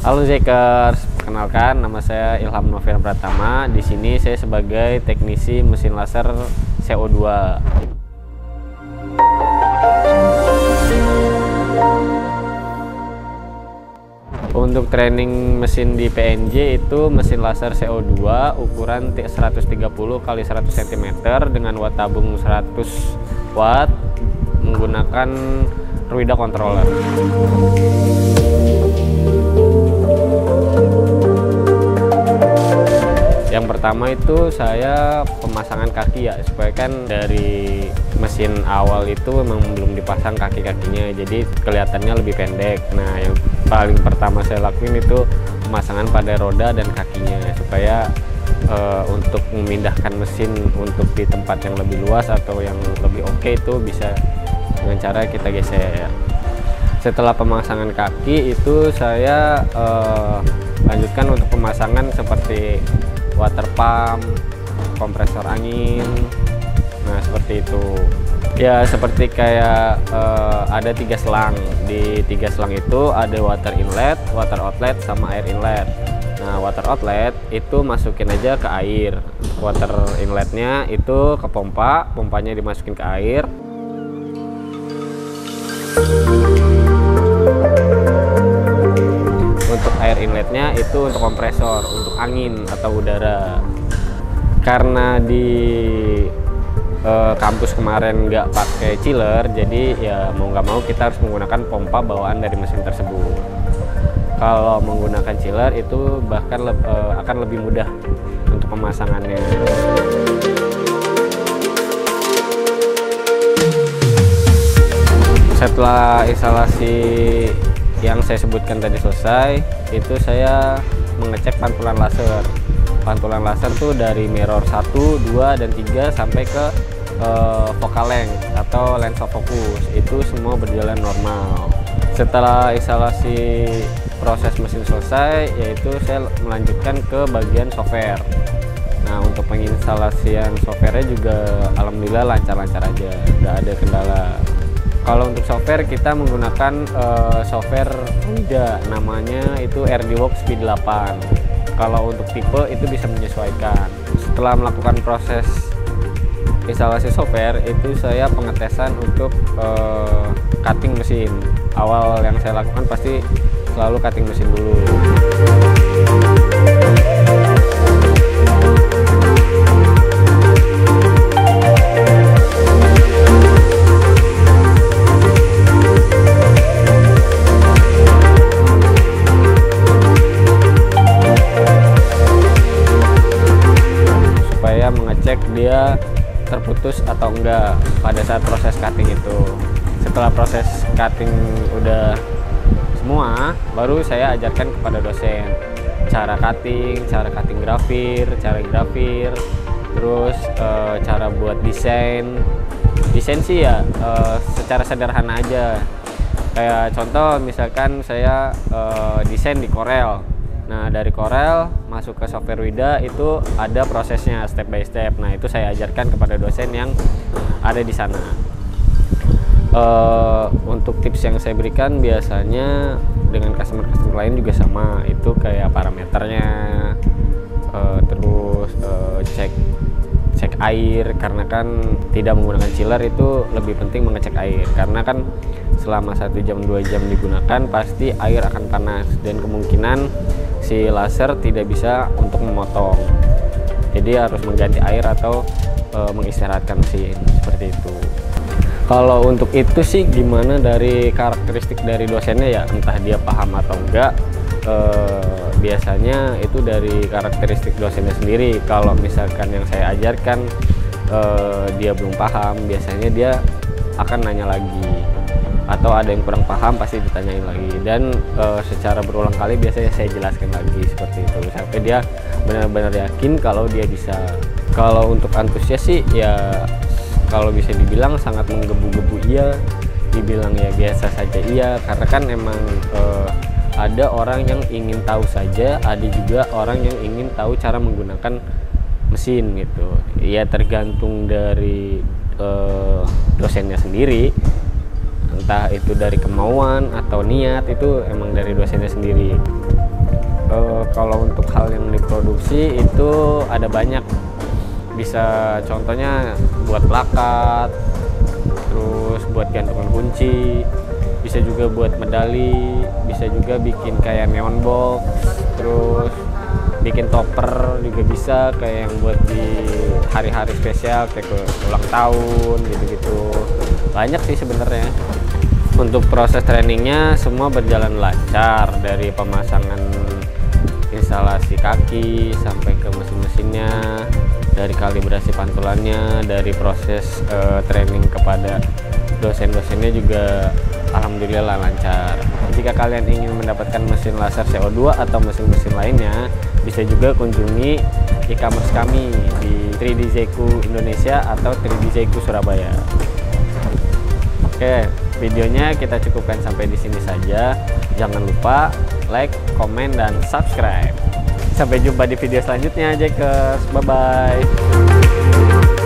Halo Zekers, perkenalkan nama saya Ilham Novian Pratama. Di sini saya sebagai teknisi mesin laser CO2. Untuk training mesin di PNJ itu mesin laser CO2 ukuran 130 x 100 cm dengan watt tabung 100 watt menggunakan Ruida controller. Yang pertama itu saya pemasangan kaki ya, supaya kan dari mesin awal itu memang belum dipasang kaki-kakinya, jadi kelihatannya lebih pendek. Nah, yang paling pertama saya lakuin itu pemasangan pada roda dan kakinya, supaya untuk memindahkan mesin untuk di tempat yang lebih luas atau yang lebih oke itu bisa dengan cara kita geser. Setelah pemasangan kaki itu saya lanjutkan untuk pemasangan seperti water pump, kompresor angin. Nah, seperti itu ya, seperti kayak ada 3 selang. Di 3 selang itu ada water inlet, water outlet, sama air inlet. Nah, water outlet itu masukin aja ke air, water inletnya itu ke pompa, pompanya dimasukin ke air. Untuk air inletnya itu untuk kompresor, untuk angin atau udara. Karena di kampus kemarin nggak pakai chiller, jadi ya mau nggak mau kita harus menggunakan pompa bawaan dari mesin tersebut. Kalau menggunakan chiller itu bahkan akan lebih mudah untuk pemasangannya. Setelah instalasi yang saya sebutkan tadi selesai, itu saya mengecek pantulan laser. Pantulan laser tuh dari mirror 1, 2, dan 3 sampai ke focal length atau lensa fokus. Itu semua berjalan normal. Setelah instalasi proses mesin selesai, yaitu saya melanjutkan ke bagian software. Nah, untuk penginstalasian softwarenya juga alhamdulillah lancar-lancar aja, nggak ada kendala. Kalau untuk software kita menggunakan software Ruida, namanya itu RDWorks V8. Kalau untuk tipe itu bisa menyesuaikan. Setelah melakukan proses instalasi software itu saya pengetesan untuk cutting mesin. Awal yang saya lakukan pasti selalu cutting mesin dulu. Supaya mengecek dia terputus atau enggak pada saat proses cutting itu. Setelah proses cutting udah semua, baru saya ajarkan kepada dosen cara cutting grafir, terus cara buat desain sih ya secara sederhana aja. Kayak contoh misalkan saya desain di Corel. Nah, dari Corel masuk ke software Ruida itu ada prosesnya step by step. Nah, itu saya ajarkan kepada dosen yang ada di sana. Untuk tips yang saya berikan biasanya dengan customer lain juga sama, itu kayak parameternya, terus cek air, karena kan tidak menggunakan chiller itu lebih penting mengecek air, karena kan selama 1 jam 2 jam digunakan pasti air akan panas dan kemungkinan si laser tidak bisa untuk memotong, jadi harus mengganti air atau mengistirahatkan mesin, seperti itu. Kalau untuk itu sih gimana dari karakteristik dari dosennya ya, entah dia paham atau enggak, biasanya itu dari karakteristik dosennya sendiri. Kalau misalkan yang saya ajarkan dia belum paham, biasanya dia akan nanya lagi, atau ada yang kurang paham pasti ditanyain lagi, dan secara berulang kali biasanya saya jelaskan lagi seperti itu sampai dia benar-benar yakin kalau dia bisa. Kalau untuk antusias sih ya kalau bisa dibilang sangat menggebu-gebu iya, dibilang ya biasa saja iya, karena kan emang ada orang yang ingin tahu saja, ada juga orang yang ingin tahu cara menggunakan mesin gitu. Ya tergantung dari dosennya sendiri, entah itu dari kemauan atau niat, itu emang dari dosennya sendiri. Kalau untuk hal yang diproduksi itu ada banyak, bisa contohnya buat plakat, terus buat gantungan kunci, bisa juga buat medali, bisa juga bikin kayak neon box, terus bikin topper juga bisa, kayak yang buat di hari-hari spesial kayak ke ulang tahun gitu-gitu. Banyak sih sebenarnya. Untuk proses trainingnya semua berjalan lancar, dari pemasangan instalasi kaki sampai ke mesin-mesinnya, dari kalibrasi pantulannya, dari proses training kepada dosen-dosennya juga alhamdulillah lancar. Jika kalian ingin mendapatkan mesin laser CO2 atau mesin-mesin lainnya, bisa juga kunjungi e-commerce kami di 3D Zeiku Indonesia atau 3D Zeiku Surabaya. Oke, videonya kita cukupkan sampai di sini saja. Jangan lupa like, komen, dan subscribe. Sampai jumpa di video selanjutnya, Jackers. Bye-bye.